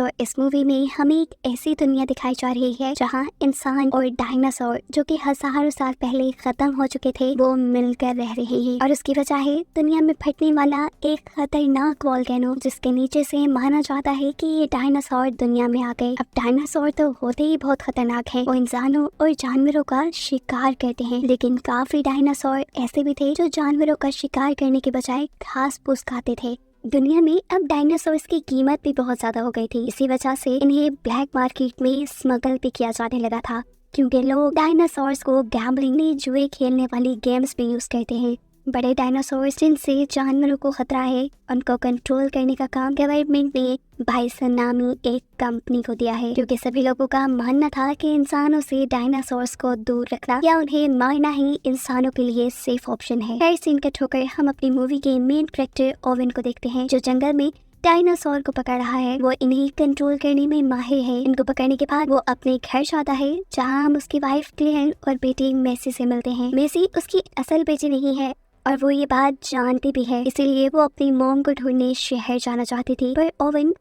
तो इस मूवी में हमें एक ऐसी दुनिया दिखाई जा रही है जहाँ इंसान और डायनासोर जो कि हजारों साल पहले खत्म हो चुके थे वो मिलकर रह रहे हैं। और उसकी वजह है दुनिया में फटने वाला एक खतरनाक वोल्केनो, जिसके नीचे से माना जाता है कि ये डायनासोर दुनिया में आ गए। अब डायनासोर तो होते ही बहुत खतरनाक है, वो इंसानों और जानवरों का शिकार करते हैं, लेकिन काफी डायनासोर ऐसे भी थे जो जानवरों का शिकार करने के बजाय घास फूस खाते थे। दुनिया में अब डायनासोर्स की कीमत भी बहुत ज्यादा हो गई थी, इसी वजह से इन्हें ब्लैक मार्केट में स्मगल भी किया जाने लगा था, क्योंकि लोग डायनासोर्स को गैम्बलिंग में जुए खेलने वाली गेम्स भी यूज करते हैं। बड़े डायनासोर्स जिनसे जानवरों को खतरा है, उनको कंट्रोल करने का काम गवर्नमेंट ने बाइसन नामी एक कंपनी को दिया है, क्योंकि सभी लोगों का मानना था कि इंसानों से डायनासोर्स को दूर रखना या उन्हें मारना ही इंसानों के लिए सेफ ऑप्शन है। हर सीन कट होकर हम अपनी मूवी के मेन कैरेक्टर ओवेन को देखते हैं, जो जंगल में डायनासोर को पकड़ रहा है। वो इन्हें कंट्रोल करने में माहिर है। इनको पकड़ने के बाद वो अपने घर जाता है, जहाँ हम उसकी वाइफ क्लेयर और बेटी मेसी से मिलते हैं। मेसी उसकी असल बेटी नहीं है और वो ये बात जानती भी है, इसीलिए वो अपनी मॉम को ढूंढने शहर जाना चाहती थी। पर ओवेन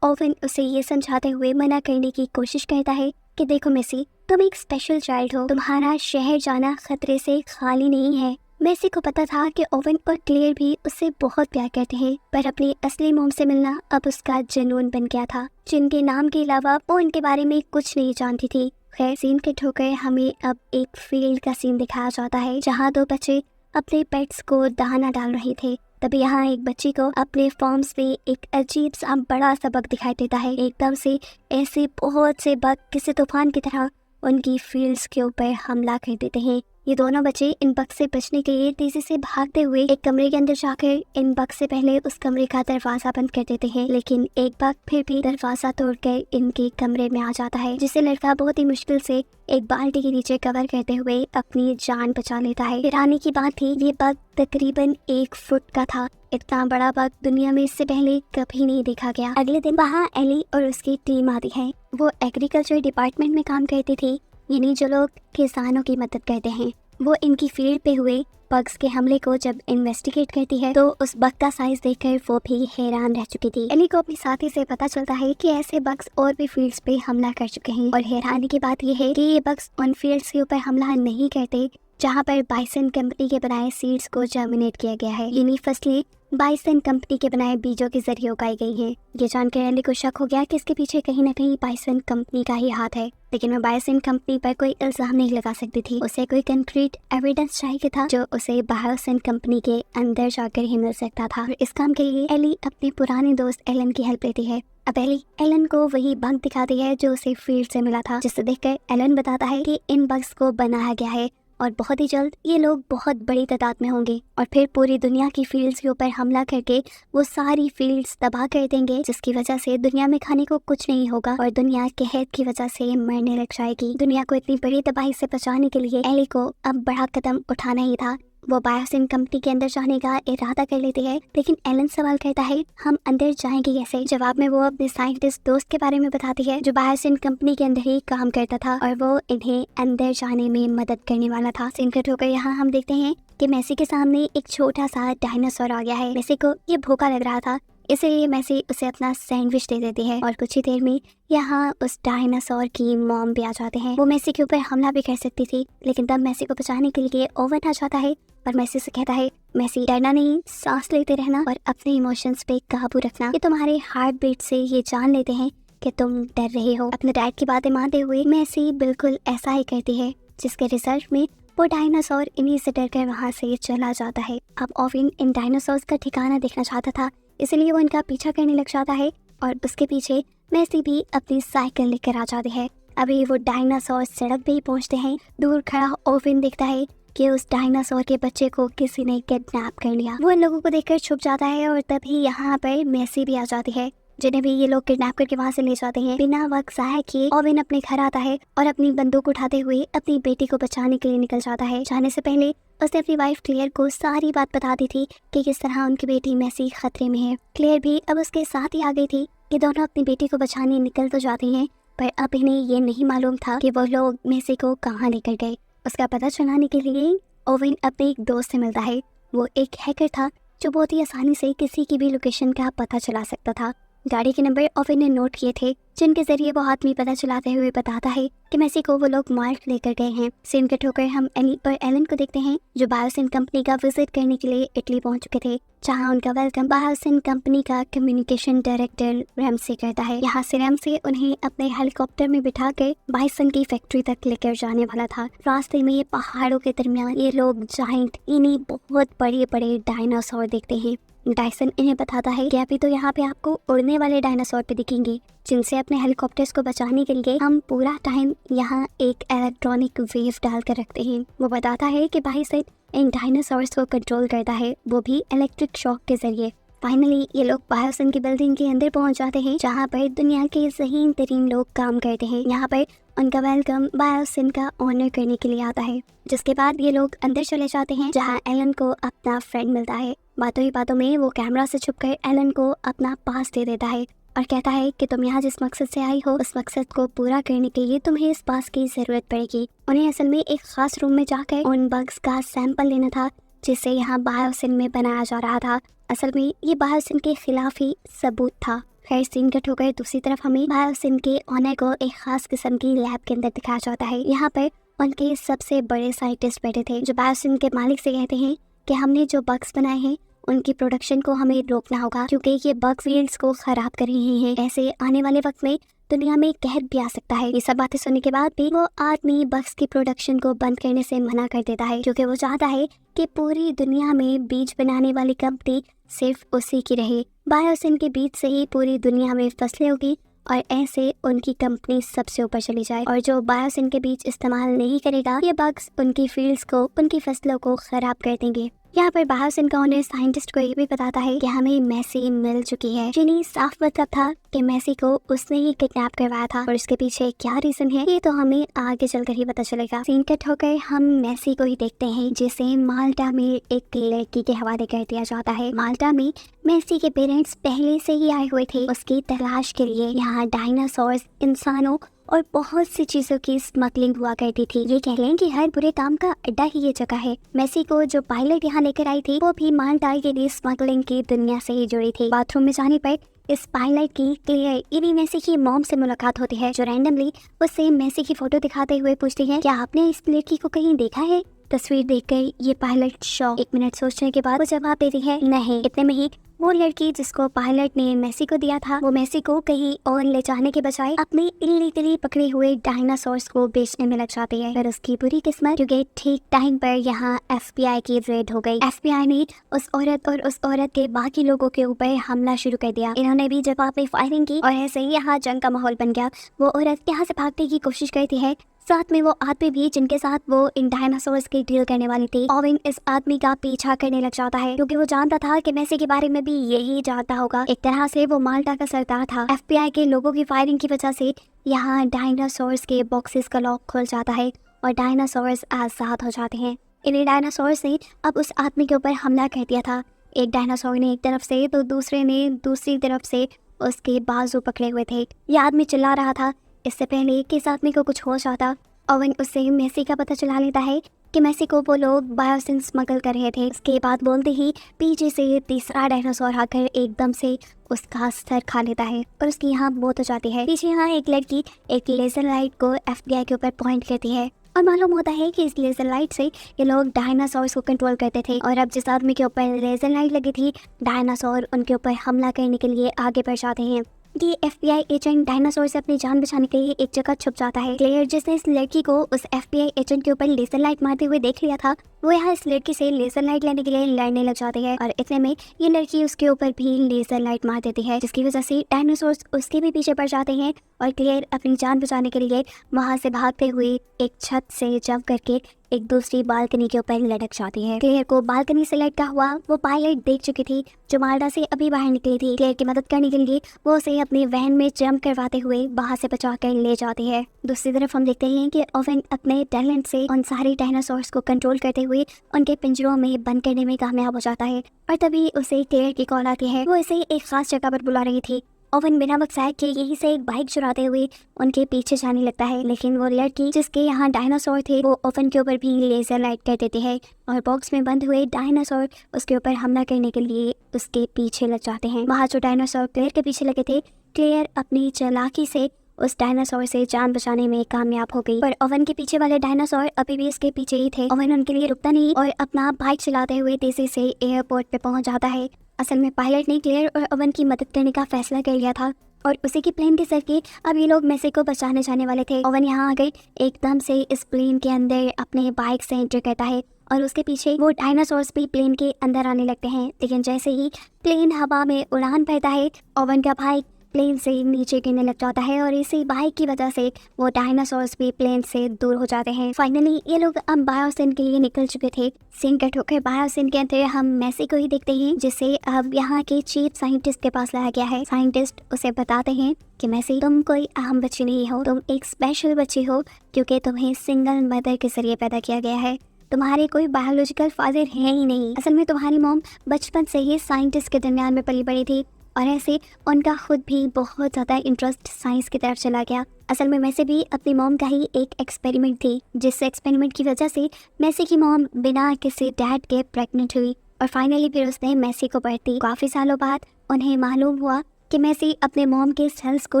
उसे ये समझाते हुए मना करने की कोशिश करता है कि देखो मेसी, तुम एक स्पेशल चाइल्ड हो, तुम्हारा शहर जाना खतरे से खाली नहीं है। मेसी को पता था कि ओवेन और क्लेयर भी उससे बहुत प्यार करते हैं, पर अपनी असली मॉम से मिलना अब उसका जुनून बन गया था, जिनके नाम के अलावा वो उनके बारे में कुछ नहीं जानती थी। खैर, सीन के ठोकर हमें अब एक फील्ड का सीन दिखाया जाता है, जहाँ दो बच्चे अपने पेट्स को दाना डाल रहे थे। तभी यहाँ एक बच्ची को अपने फॉर्म्स में एक अजीब सा बड़ा सा बग दिखाई देता है। एकदम से ऐसे बहुत से बग किसी तूफान की तरह उनकी फील्ड्स के ऊपर हमला कर देते हैं। ये दोनों बच्चे इन बग से बचने के लिए तेजी से भागते हुए एक कमरे के अंदर जाकर इन बग से पहले उस कमरे का दरवाजा बंद कर देते हैं, लेकिन एक बग फिर भी दरवाजा तोड़कर इनके कमरे में आ जाता है, जिसे लड़का बहुत ही मुश्किल से एक बाल्टी के नीचे कवर करते हुए अपनी जान बचा लेता है। हैरानी की बात थी, ये बग तकरीबन 1 फुट का था। इतना बड़ा बग दुनिया में इससे पहले कभी नहीं देखा गया। अगले दिन वहाँ एली और उसकी टीम आती है। वो एग्रीकल्चर डिपार्टमेंट में काम करती थी, यानी जो लोग किसानों की मदद करते हैं। वो इनकी फील्ड पे हुए बग्स के हमले को जब इन्वेस्टिगेट करती है तो उस बग का साइज देखकर वो भी हैरान रह चुकी थी। एली को अपनी साथी से पता चलता है कि ऐसे बग्स और भी फील्ड्स पे हमला कर चुके हैं, और हैरानी की बात यह है कि ये बग्स उन फील्ड्स के ऊपर हमला नहीं करते जहाँ पर बाइसन कंपनी के बनाए सीड्स को जर्मिनेट किया गया है, यानी फसलें बाइसन कंपनी के बनाए बीजों के जरिए उगाई गई हैं। ये जानकर एली को शक हो गया कि इसके पीछे कहीं न कहीं बाइसन कंपनी का ही हाथ है, लेकिन वो बाइसन कंपनी पर कोई इल्जाम नहीं लगा सकती थी। उसे कोई कंक्रीट एविडेंस चाहिए था जो उसे बाइसन कंपनी के अंदर जाकर ही मिल सकता था। और इस काम के लिए एली अपनी पुरानी दोस्त एलन की हेल्प लेती है। अब एली एलन को वही बग दिखाती है जो उसे फील्ड से मिला था, जिसे देखकर एलन बताता है कि इन बग्स को बनाया गया है और बहुत ही जल्द ये लोग बहुत बड़ी तादाद में होंगे और फिर पूरी दुनिया की फील्ड्स के ऊपर हमला करके वो सारी फील्ड्स तबाह कर देंगे, जिसकी वजह से दुनिया में खाने को कुछ नहीं होगा और दुनिया कहर की वजह से मरने लग जाएगी। दुनिया को इतनी बड़ी तबाही से बचाने के लिए एली को अब बड़ा कदम उठाना ही था। वो बायोसिन कंपनी के अंदर जाने का इरादा कर लेती है, लेकिन एलन सवाल करता है हम अंदर जाएंगे कैसे। जवाब में वो अपने साइंटिस्ट दोस्त के बारे में बताती है जो बायोसिन कंपनी के अंदर ही काम करता था और वो इन्हें अंदर जाने में मदद करने वाला था। सीन कट होकर यहाँ हम देखते हैं कि मेसी के सामने एक छोटा सा डायनासोर आ गया है। मेसी को ये भूखा लग रहा था, इसलिए मेसी उसे अपना सैंडविच दे देती है और कुछ ही देर में यहाँ उस डायनासोर की मॉम भी आ जाते हैं। वो मेसी के ऊपर हमला भी कर सकती थी, लेकिन तब मेसी को बचाने के लिए ओवन आ जाता है और मेसी से कहता है मेसी, डरना नहीं, सांस लेते रहना और अपने इमोशंस पे काबू रखना। ये तुम्हारे हार्ट बीट से ये जान लेते हैं कि तुम डर रहे हो। अपने डैड की बातें मानते हुए मेसी बिल्कुल ऐसा ही करती है, जिसके रिजल्ट में वो डायनासोर इन्हीं से डरकर वहाँ से चला जाता है। अब ओवन इन डायनासोर्स का ठिकाना देखना चाहता था, इसलिए वो इनका पीछा करने लग जाता है और उसके पीछे मेसी भी अपनी साइकिल लेकर आ जाती है। अभी वो डायनासोर सड़क पे ही पहुंचते हैं। दूर खड़ा ओवन देखता है कि उस डायनासोर के बच्चे को किसी ने किडनैप कर लिया। वो इन लोगों को देखकर छुप जाता है और तभी यहाँ पर मेसी भी आ जाती है, जिन्हें भी ये लोग किडनैप करके वहाँ से ले जाते हैं। बिना वक्त ज़ाया किए ओवेन अपने घर आता है और अपनी बंदूक उठाते हुए अपनी बेटी को बचाने के लिए निकल जाता है। जाने से पहले उसने अपनी वाइफ क्लेयर को सारी बात बता दी थी कि किस तरह उनकी बेटी मेसी खतरे में है। क्लेयर भी अब उसके साथ ही आ गई थी। ये दोनों अपनी बेटी को बचाने निकल तो जाती हैं, पर अब इन्हें ये नहीं मालूम था कि वो लोग मेसी को कहाँ लेकर गए। उसका पता चलाने के लिए ओवेन अपने एक दोस्त से मिलता है। वो एक हैकर था जो बहुत ही आसानी से किसी की भी लोकेशन का पता चला सकता था। गाड़ी के नंबर ओवन ने नोट किए थे, जिनके जरिए वो आदमी पता चलाते हुए बताता है कि मेसी को वो लोग मार्क लेकर गए हैं। सीन कट होकर हम एली और एलन को देखते हैं, जो बायोसिन कंपनी का विजिट करने के लिए इटली पहुंच चुके थे, जहां उनका वेलकम बायोसिन कंपनी का कम्युनिकेशन डायरेक्टर रैमसे करता है। यहाँ से रैमसे उन्हें अपने हेलीकॉप्टर में बिठाकर बाइसन की फैक्ट्री तक लेकर जाने वाला था। रास्ते में पहाड़ों के दरमियान ये लोग जाइंट इन्हीं बहुत बड़े बड़े डायनासोर देखते हैं। डायसन इन्हें बताता है कि अभी तो यहाँ पे आपको उड़ने वाले डायनासोर पे दिखेंगे, जिनसे अपने हेलीकॉप्टर्स को बचाने के लिए हम पूरा टाइम यहाँ एक इलेक्ट्रॉनिक वेव डालकर रखते हैं। वो बताता है कि बाइसन इन डायनासोर्स को कंट्रोल करता है, वो भी इलेक्ट्रिक शॉक के जरिए। फाइनली ये लोग बायोसिन की बिल्डिंग के अंदर पहुंच जाते हैं, जहाँ पर दुनिया के ज़हीन तरीन लोग काम करते हैं। यहाँ पर उनका वेलकम बायोसिन का ऑनर करने के लिए आता है, जिसके बाद ये लोग अंदर चले जाते हैं, जहाँ एलन को अपना फ्रेंड मिलता है। बातों ही बातों में वो कैमरा से छुपकर एलन को अपना पास दे देता है और कहता है कि तुम यहाँ जिस मकसद से आई हो, उस मकसद को पूरा करने के लिए तुम्हें इस पास की जरूरत पड़ेगी। उन्हें असल में एक खास रूम में जाकर उन बग्स का सैंपल लेना था, जिसे यहाँ बायोसिन में बनाया जा रहा था। असल में ये बायोसिन के खिलाफ ही सबूत था। खैर सीन कट होकर दूसरी तरफ हमें बायोसिन के ऑनर को एक खास किस्म की लैब के अंदर दिखाया जाता है। यहाँ पर उनके सबसे बड़े साइंटिस्ट बैठे थे, जो बायोसिन के मालिक से कहते हैं कि हमने जो बग्स बनाए हैं उनकी प्रोडक्शन को हमें रोकना होगा, क्योंकि ये बग फील्ड्स को खराब कर रही हैं। ऐसे आने वाले वक्त में दुनिया में कहर भी आ सकता है। ये सब बातें सुनने के बाद भी वो आदमी बग्स की प्रोडक्शन को बंद करने से मना कर देता है, क्योंकि वो चाहता है कि पूरी दुनिया में बीज बनाने वाली कंपनी सिर्फ उसी की रहे। बायोसिन के बीज से ही पूरी दुनिया में फसलें होगी और ऐसे उनकी कंपनी सबसे ऊपर चली जाए, और जो बायोसिन के बीज इस्तेमाल नहीं करेगा, ये बग्स उनकी फील्ड्स को, उनकी फसलों को खराब कर देंगे। यहाँ पर बायोसिन का ऑनर साइंटिस्ट को ये भी बताता है कि हमें मेसी मिल चुकी है, जिन्हें साफ मतलब था कि मेसी को उसने ही किडनैप करवाया था, और इसके पीछे क्या रीजन है ये तो हमें आगे चलकर ही पता चलेगा। सीन कट होकर हम मेसी को ही देखते हैं, जिसे माल्टा में एक लड़की के हवाले कर दिया जाता है। माल्टा में मेसी के पेरेंट्स पहले से ही आए हुए थे उसकी तलाश के लिए। यहाँ डायनासोर्स, इंसानों और बहुत सी चीजों की स्मगलिंग हुआ करती थी। ये कह लें कि हर बुरे काम का अड्डा ही ये जगह है। मेसी को जो पायलट यहाँ लेकर आई थी, वो भी माल्टा के लिए स्मगलिंग की दुनिया से ही जुड़ी थी। बाथरूम में जाने पर इस पायलट की क्लियर इवी मेसी की मॉम से मुलाकात होती है, जो रैंडमली उससे मेसी की फोटो दिखाते हुए पूछती है, क्या आपने इस लड़की को कहीं देखा है? तस्वीर देखकर ये पायलट शॉक। 1 मिनट सोचने के बाद वो जवाब देती है, नहीं। इतने में ही वो लड़की जिसको पायलट ने मेसी को दिया था, वो मेसी को कहीं और ले जाने के बजाय अपने इल्लीगली पकड़े हुए डायनासोर्स को बेचने में लग जाती है। पर उसकी बुरी किस्मत, क्योंकि ठीक टाइम पर यहाँ FBI की रेड हो गई। FBI ने उस औरत और उस औरत के बाकी लोगों के ऊपर हमला शुरू कर दिया। इन्होंने भी जवाब में फायरिंग की और ऐसे ही यहाँ जंग का माहौल बन गया। वो औरत यहाँ से भागने की कोशिश करती है, साथ में वो आदमी भी जिनके साथ वो इन डायनासोर्स की डील करने वाली थी। ओवन इस आदमी का पीछा करने लग जाता है, क्योंकि वो जानता था कि मेसी के बारे में भी यही जानता होगा। एक तरह से वो माल्टा का सरदार था। FBI के लोगों की फायरिंग की वजह से यहाँ डायनासोर्स के बॉक्सेस का लॉक खुल जाता है और डायनासोर्स आजाद हो जाते हैं। इन डायनासोर्स ने अब उस आदमी के ऊपर हमला कर दिया था। एक डायनासोर ने एक तरफ से तो दूसरे ने दूसरी तरफ से उसके बाजू पकड़े हुए थे। ये आदमी चिल्ला रहा था। इससे पहले कि इस आदमी को कुछ होश आता, ओवन उससे मेसी का पता चला लेता है कि मेसी को वो लोग बायोसिन स्मगल कर रहे थे। उसके बाद बोलते ही पीछे से तीसरा डायनासोर आकर एकदम से उसका सर खा लेता है और उसकी यहाँ मौत हो जाती है। पीछे यहाँ एक लड़की एक लेजर लाइट को FBI के ऊपर पॉइंट करती है और मालूम होता है कि इस लेजर लाइट से ये लोग डायनासोर्स को कंट्रोल करते थे। और अब जिस आदमी के ऊपर लेजर लाइट लगी थी, डायनासोर उनके ऊपर हमला करने के लिए आगे बढ़ जाते हैं। ये FBI एजेंट डायनासोर से अपनी जान बचाने के लिए एक जगह छुप जाता है। क्लेयर जिसने इस लड़की को उस FBI एजेंट के ऊपर लेजर लाइट मारते हुए देख लिया था, वो यहाँ इस लड़की से लेजर लाइट लेने के लिए लड़ने लग जाती है और इतने में ये लड़की उसके ऊपर भी लेजर लाइट मार देती है, जिसकी वजह से डायनासोर्स उसके भी पीछे पड़ जाते हैं और क्लेयर अपनी जान बचाने के लिए वहाँ से भागते हुए एक छत से जंप करके एक दूसरी बालकनी के ऊपर लटक जाती है। क्लेयर को बालकनी से लटका हुआ वो पायलट देख चुकी थी, जो माल्टा से अभी बाहर निकली थी। क्लेयर की मदद करने के लिए वो उसे अपने वैन में जंप करवाते हुए वहाँ से बचाकर ले जाती है। दूसरी तरफ हम देखते हैं कि ओवन अपने टैलेंट से उन सारे डायनासोर्स को कंट्रोल करते हुए उनके पिंजरों में बंद करने में कामयाब हो जाता है और तभी उसे क्लेयर की कॉल आती है। वो इसे एक खास जगह पर बुला रही थी ओवन बिना बक्साए के यहीं से एक बाइक चुराते हुए उनके पीछे जाने लगता है, लेकिन वो लड़की जिसके यहाँ डायनासोर थे वो ओवन के ऊपर भी लेजर लाइट कर देती है और बॉक्स में बंद हुए डायनासोर उसके ऊपर हमला करने के लिए उसके पीछे लग जाते हैं। वहाँ जो डायनासोर क्लेयर के पीछे लगे थे, क्लेयर अपनी चालाकी से उस डायनासोर से जान बचाने में कामयाब हो गई, पर ओवन के पीछे वाले डायनासोर अभी भी इसके पीछे ही थे। ओवन उनके लिए रुकता नहीं और अपना बाइक चलाते हुए तेजी से एयरपोर्ट पे पहुंच जाता है। असल में पायलट ने क्लेयर और ओवन की मदद करने का फैसला कर लिया था और उसी की प्लेन के सदके अब ये लोग मैसी को बचाने जाने वाले थे। ओवन यहाँ आ गई, एकदम से इस प्लेन के अंदर अपने बाइक से एंटर करता है और उसके पीछे वो डायनासोर्स भी प्लेन के अंदर आने लगते हैं। लेकिन जैसे ही प्लेन हवा में उड़ान भरता है, ओवन का बाइक प्लेन से नीचे गिरने लग जाता है और इसी बाइक की वजह से वो डायनासोर्स भी प्लेन से दूर हो जाते हैं। फाइनली ये लोग अब बायोसिन के लिए निकल चुके थे। सीन कट होकर बायोसिन के अंदर हम मैसी को ही देखते हैं, जिसे अब यहाँ के चीफ साइंटिस्ट के पास लाया गया है। साइंटिस्ट उसे बताते हैं कि मैसी, तुम कोई आम बच्ची नहीं हो, तुम एक स्पेशल बच्ची हो क्योंकि तुम्हें सिंगल मदर के जरिए पैदा किया गया है। तुम्हारे कोई बायोलॉजिकल फादर है ही नहीं। असल में तुम्हारी मॉम बचपन से ही साइंटिस्ट के दरमियान में पली बड़ी थी और ऐसे उनका खुद भी बहुत ज़्यादा इंटरेस्ट साइंस की तरफ चला गया। असल में मैसी भी अपनी मॉम का ही एक एक्सपेरिमेंट थी, जिस एक्सपेरिमेंट की वजह से मैसी की मॉम बिना किसी डैड के प्रेग्नेंट हुई और फाइनली फिर उसने मैसी को बढ़ती। काफ़ी सालों बाद उन्हें मालूम हुआ कि मैसी अपने मॉम के सेल्स को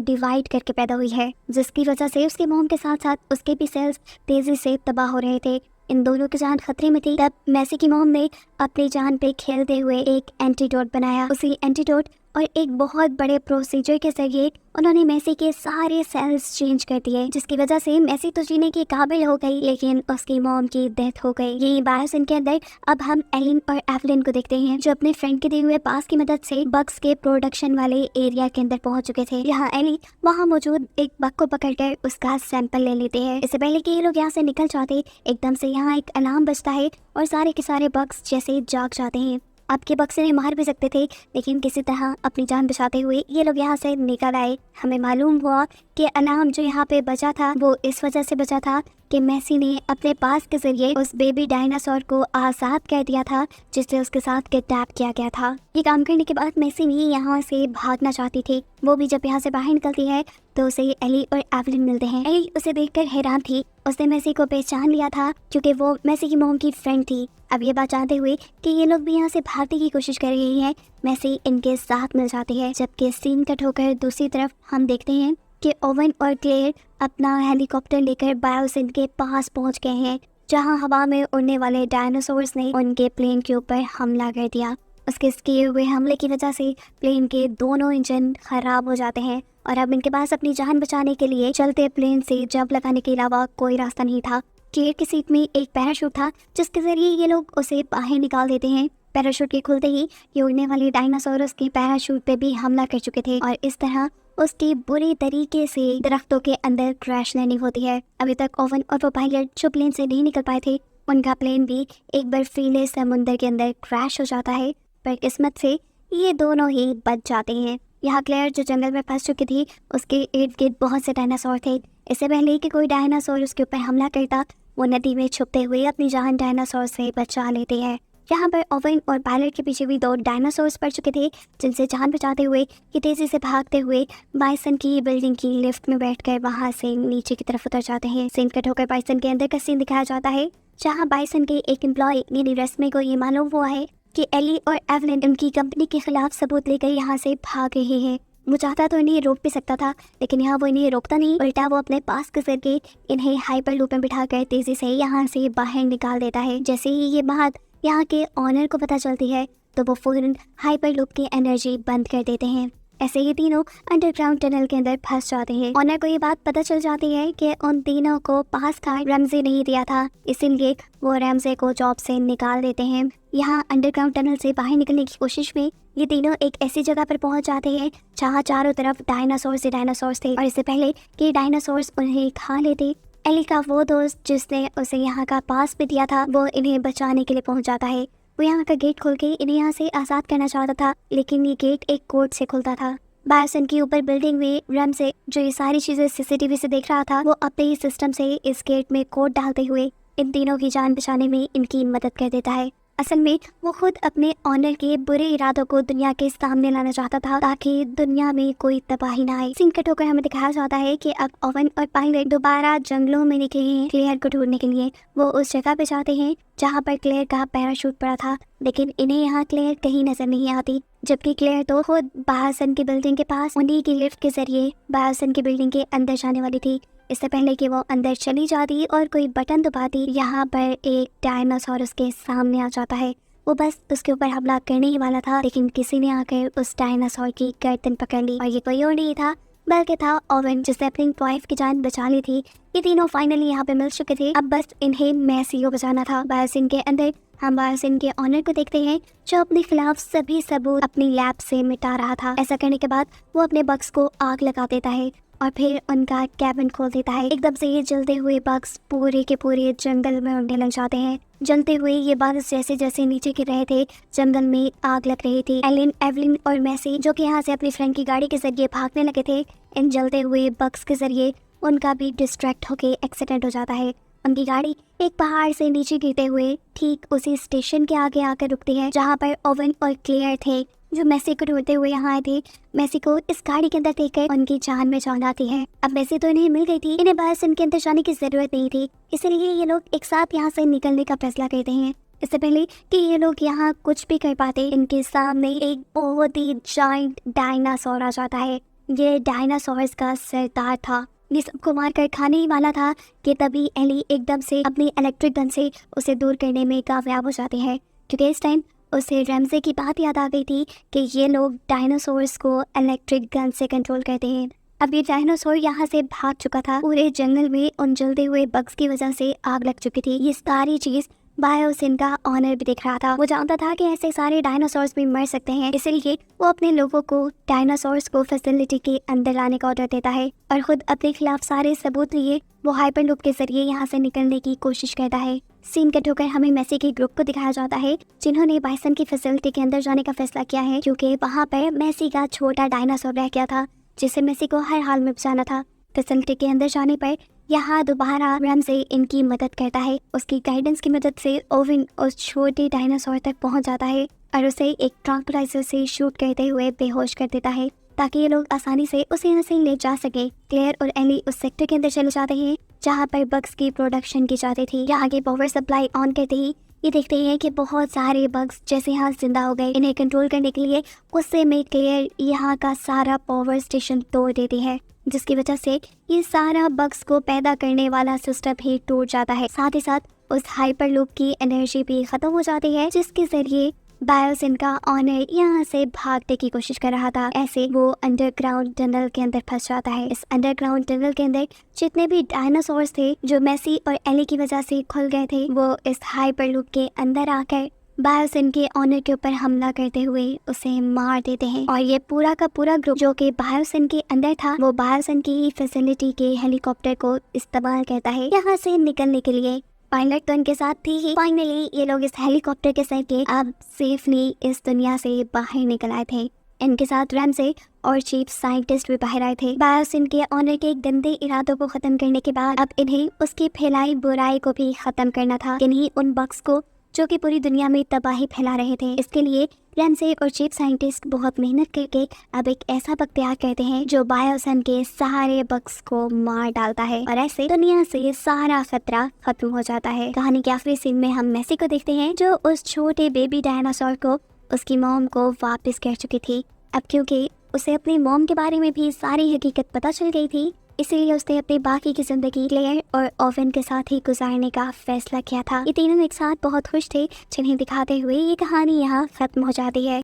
डिवाइड करके पैदा हुई है, जिसकी वजह से उसके मॉम के साथ साथ उसके भी सेल्स तेज़ी से तबाह हो रहे थे। इन दोनों की जान खतरे में थी। तब मैसी की मॉम ने अपनी जान पे खेलते हुए एक एंटीडोट बनाया। उसी एंटीडोट और एक बहुत बड़े प्रोसीजर के जरिए उन्होंने मैसी के सारे सेल्स चेंज कर दिए, जिसकी वजह से मैसी तो जीने के काबिल हो गई, लेकिन उसकी मॉम की डेथ हो गई। यही बायोसिन के अंदर अब हम एलिन और एवलिन को देखते हैं, जो अपने फ्रेंड के दिए हुए पास की मदद से बग्स के प्रोडक्शन वाले एरिया के अंदर पहुंच चुके थे। यहाँ एली वहाँ मौजूद एक बग को पकड़कर उसका सैंपल ले लेते हैं। इससे पहले कि ये लोग यहाँ से निकल जाते, एकदम से यहाँ एक अलार्म बजता है और सारे के सारे बग्स जैसे जाग जाते हैं। अब के बक्से ने मार भी सकते थे, लेकिन किसी तरह अपनी जान बचाते हुए ये लोग यहाँ से निकल आए। हमें मालूम हुआ कि अलार्म जो यहाँ पे बचा था वो इस वजह से बचा था कि मैसी ने अपने पास के जरिए उस बेबी डायनासोर को आज़ाद कर दिया था, जिससे उसके साथ किडनैप किया गया था। ये काम करने के बाद मैसी भी यहाँ से भागना चाहती थी। वो भी जब यहाँ से बाहर निकलती है तो उसे एली और एवलिन मिलते हैं। एली उसे देखकर हैरान थी, उसने मैसी को पहचान लिया था क्योंकि वो मैसी की मॉम की फ्रेंड थी। अब ये बात जानते हुए कि ये लोग भी यहाँ से भागने की कोशिश कर रही हैं, मैसी इनके साथ मिल जाती है। जबकि सीन कट होकर दूसरी तरफ हम देखते हैं कि ओवन और क्लेयर अपना हेलीकॉप्टर लेकर बायोसिन के पास पहुंच गए हैं, जहां हवा में उड़ने वाले डायनासोर्स ने उनके प्लेन के ऊपर हमला कर दिया। उसके किए हुए हमले की वजह से प्लेन के दोनों इंजन खराब हो जाते हैं और अब इनके पास अपनी जान बचाने के लिए चलते प्लेन से जंप लगाने के अलावा कोई रास्ता नहीं था। क्लेयर की सीट में एक पैराशूट था, जिसके जरिए ये लोग उसे बाहर निकाल देते हैं। पैराशूट के खुलते ही ये उड़ने वाले डायनासोर उसके पैराशूट पे भी हमला कर चुके थे और इस तरह उसकी बुरी तरीके से दरख्तों के अंदर क्रैश लैंडिंग होती है। अभी तक ओवन और वो पायलट जो प्लेन से नहीं निकल पाए थे, उनका प्लेन भी एक बर्फीले समुंदर के अंदर क्रैश हो जाता है, पर किस्मत से ये दोनों ही बच जाते हैं। यहाँ क्लेयर जो जंगल में फंस चुकी थी, उसके इर्द गिर्द बहुत से डायनासोर थे। इससे पहले कि कोई डायनासोर उसके ऊपर हमला करता, वो नदी में छुपते हुए अपनी जान डायनासोर से बचा लेते हैं। यहाँ पर ओवन और पायलट के पीछे भी 2 डायनासोर्स पड़ चुके थे, जिनसे जान बचाते हुए ये तेजी से भागते हुए बाइसन की बिल्डिंग की लिफ्ट में बैठकर वहाँ से नीचे की तरफ उतर जाते हैं। सीन कट होकर बाइसन के अंदर का सीन दिखाया जाता है, जहाँ बाइसन के एक एम्प्लॉय यानी रस्मे को ये मालूम हुआ है कि एली और एवलिन उनकी कंपनी के खिलाफ सबूत लेकर यहाँ से भाग रहे हैं। वो चाहता तो इन्हें रोक भी सकता था, लेकिन यहाँ वो इन्हें रोकता नहीं, उल्टा वो अपने पास के करके इन्हें हाइपर लूप में बिठाकर तेजी से यहाँ से बाहर निकाल देता है। जैसे ही ये बात यहाँ के ऑनर को पता चलती है तो वो फौरन हाइपर लूप की एनर्जी बंद कर देते हैं। ऐसे ही तीनों अंडरग्राउंड टनल के अंदर फंस जाते हैं। ऑनर को ये बात पता चल जाती है कि उन तीनों को पास का रमजे नहीं दिया था, इसीलिए वो रमजे को जॉब से निकाल देते हैं। यहाँ अंडरग्राउंड टनल से बाहर निकलने की कोशिश में ये तीनों एक ऐसी जगह पर पहुंच जाते हैं जहाँ चारों तरफ डायनासोर थे और इससे पहले कि डायनासोर्स उन्हें खा लेते, एली का वो दोस्त जिसने उसे यहाँ का पास भी दिया था, वो इन्हें बचाने के लिए पहुंच जाता है। वो यहाँ का गेट खोल के इन्हें यहाँ से आज़ाद करना चाहता था, लेकिन ये गेट एक कोड से खुलता था। बायोसिन के ऊपर बिल्डिंग में रमजे, जो ये सारी चीज़ें सीसीटीवी से देख रहा था, वो अपने ही सिस्टम से इस गेट में कोड डालते हुए इन तीनों की जान बचाने में इनकी मदद कर देता है। असल में वो खुद अपने ऑनर के बुरे इरादों को दुनिया के सामने लाना चाहता था ताकि दुनिया में कोई तबाही ना आए। सीन कट होकर हमें दिखाया जाता है कि अब ओवन और पायलट दोबारा जंगलों में निकले हैं क्लेयर को ढूंढने के लिए। वो उस जगह पे जाते हैं जहाँ पर क्लेयर का पैराशूट पड़ा था, लेकिन इन्हें यहाँ क्लेयर कहीं नजर नहीं आती, जबकि क्लेयर तो खुद बायरसन की बिल्डिंग के पास उन्हीं की लिफ्ट के जरिए बायरसन की बिल्डिंग के अंदर जाने वाली थी। इससे पहले कि वो अंदर चली जाती और कोई बटन दबाती, यहाँ पर एक डायनासोर उसके सामने आ जाता है। वो बस उसके ऊपर हमला करने ही वाला था, लेकिन किसी ने आकर उस डायनासोर की गर्दन पकड़ ली और ये कोई और नहीं था बल्कि था ओवन, जिसने अपनी वाइफ की जान बचा ली थी। ये तीनों फाइनली यहाँ पे मिल चुके थे, अब बस इन्हें मैसी को बचाना था। बायोसिन के अंदर हम बायोसिन के ऑनर को देखते हैं जो अपने खिलाफ सभी सबूत अपनी लैब से मिटा रहा था। ऐसा करने के बाद वो अपने बक्स को आग लगा देता है और फिर उनका कैबिन खोल देता है। एकदम से ये जलते हुए बक्स पूरे के पूरे जंगल में उड़ने लग जाते हैं। जलते हुए ये बारिश जैसे जैसे नीचे गिर रहे थे, जंगल में आग लग रही थी। एलिन, एवलिन और मैसी जो कि यहाँ से अपनी फ्रेंड की गाड़ी के जरिए भागने लगे थे, इन जलते हुए बक्स के जरिए उनका भी डिस्ट्रैक्ट होके एक्सीडेंट हो जाता है। उनकी गाड़ी एक पहाड़ से नीचे गिरते हुए ठीक उसी स्टेशन के आगे आकर रुकती है जहाँ पर ओवन और क्लेयर थे जो मैसी को ढूंढते हुए यहाँ आए थे। मैसी को इस गाड़ी के अंदर देखकर उनकी जान में जान आती है। अब मैसी तो इन्हें मिल गई थी, इन्हें बायोसिन के अंदर जाने की जरूरत नहीं थी, इसलिए ये लोग एक साथ यहाँ से निकलने का फैसला करते हैं। इससे पहले कि ये लोग यहाँ कुछ भी कर पाते, इनके सामने एक बहुत ही जायंट डायनासोर आ जाता है। ये डायनासोर्स का सरदार था, ये सबको मार कर खाने ही वाला था कि तभी एली एकदम से अपनी इलेक्ट्रिक गन से उसे दूर करने में कामयाब हो जाते हैं, क्योंकि इस टाइम उसे रैमजे की बात याद आ गई थी कि ये लोग डायनासोर्स को इलेक्ट्रिक गन से कंट्रोल करते हैं। अब ये डायनासोर यहाँ से भाग चुका था, पूरे जंगल में उन जलते हुए बग्स की वजह से आग लग चुकी थी। ये सारी चीज बायोसिन का ऑनर भी दिख रहा था। वो जानता था कि ऐसे सारे डायनासोर्स भी मर सकते हैं, इसलिए वो अपने लोगों को डायनासोर्स को फैसिलिटी के अंदर लाने का ऑर्डर देता है और खुद अपने खिलाफ सारे सबूत लिए वो हाइपरलूप के जरिए यहाँ से निकलने की कोशिश करता है। सीन कट होकर हमें मैसी के ग्रुप को दिखाया जाता है जिन्होंने बाइसन की फैसिलिटी के अंदर जाने का फैसला किया है, क्योंकि वहाँ पर मैसी का छोटा डायनासोर रह गया था जिसे मैसी को हर हाल में बचाना था। फैसिलिटी के अंदर जाने पर यहाँ दोबारा रैमजे इनकी मदद करता है। उसकी गाइडेंस की मदद से ओवन उस छोटे डायनासोर तक पहुँच जाता है और उसे एक ट्रांक्विलाइजर से शूट करते हुए बेहोश कर देता है ताकि ये लोग आसानी से उसे यहाँ से ले जा सके। क्लेयर और एली उस सेक्टर के अंदर चले जाते हैं जहाँ पर बग्स की प्रोडक्शन की जाती थी। यहाँ के पावर सप्लाई ऑन करते ही ये देखते हैं कि बहुत सारे बग्स जैसे यहाँ जिंदा हो गए। इन्हें कंट्रोल करने के लिए गुस्से में क्लेयर यहाँ का सारा पावर स्टेशन तोड़ देती है, जिसकी वजह से ये सारा बग्स को पैदा करने वाला सिस्टम ही टूट जाता है। साथ ही साथ उस हाइपरलूप की एनर्जी भी खत्म हो जाती है, जिसके जरिए बायोसिन का ऑनर यहाँ से भागने की कोशिश कर रहा था। ऐसे वो अंडरग्राउंड टनल के अंदर फंस जाता है। इस अंडरग्राउंड टनल के अंदर जितने भी डायनासोर्स थे जो मैसी और एली की वजह से खुल गए थे, वो इस हाइपरलूप के अंदर आकर बायोसिन के ऑनर के ऊपर हमला करते हुए उसे मार देते हैं। और ये पूरा का पूरा ग्रुप जो कि बायोसिन के अंदर था, वो बायोसिन की फैसिलिटी के हेलीकॉप्टर को इस्तेमाल करता है यहाँ से निकलने के लिए। पायलट तो इनके साथ थी ही। फाइनली ये लोग इस हेलीकॉप्टर के सहारे अब सेफली इस दुनिया से बाहर निकल आए थे। इनके साथ रैमजे और चीफ साइंटिस्ट भी बाहर आए थे। बायोसिन के ऑनर के गंदे इरादों को खत्म करने के बाद अब इन्हें उसकी फैलाई बुराई को भी खत्म करना था, यानी उन बग्स को जो कि पूरी दुनिया में तबाही फैला रहे थे। इसके लिए रैमजे और चीफ साइंटिस्ट बहुत मेहनत करके अब एक ऐसा बग तैयार करते हैं जो बायोसिन के सारे बग्स को मार डालता है और ऐसे दुनिया से सारा खतरा खत्म हो जाता है। कहानी के आखिरी सीन में हम मैसी को देखते हैं जो उस छोटे बेबी डायनासोर को उसकी मॉम को वापस कर चुकी थी। अब क्योंकि उसे अपनी मॉम के बारे में भी सारी हकीकत पता चल गई थी, इसीलिए उसने अपनी बाकी की जिंदगी क्लेयर और ओवन के साथ ही गुजारने का फैसला किया था। ये तीनों एक साथ बहुत खुश थे, जिन्हें दिखाते हुए ये कहानी यहाँ खत्म हो जाती है।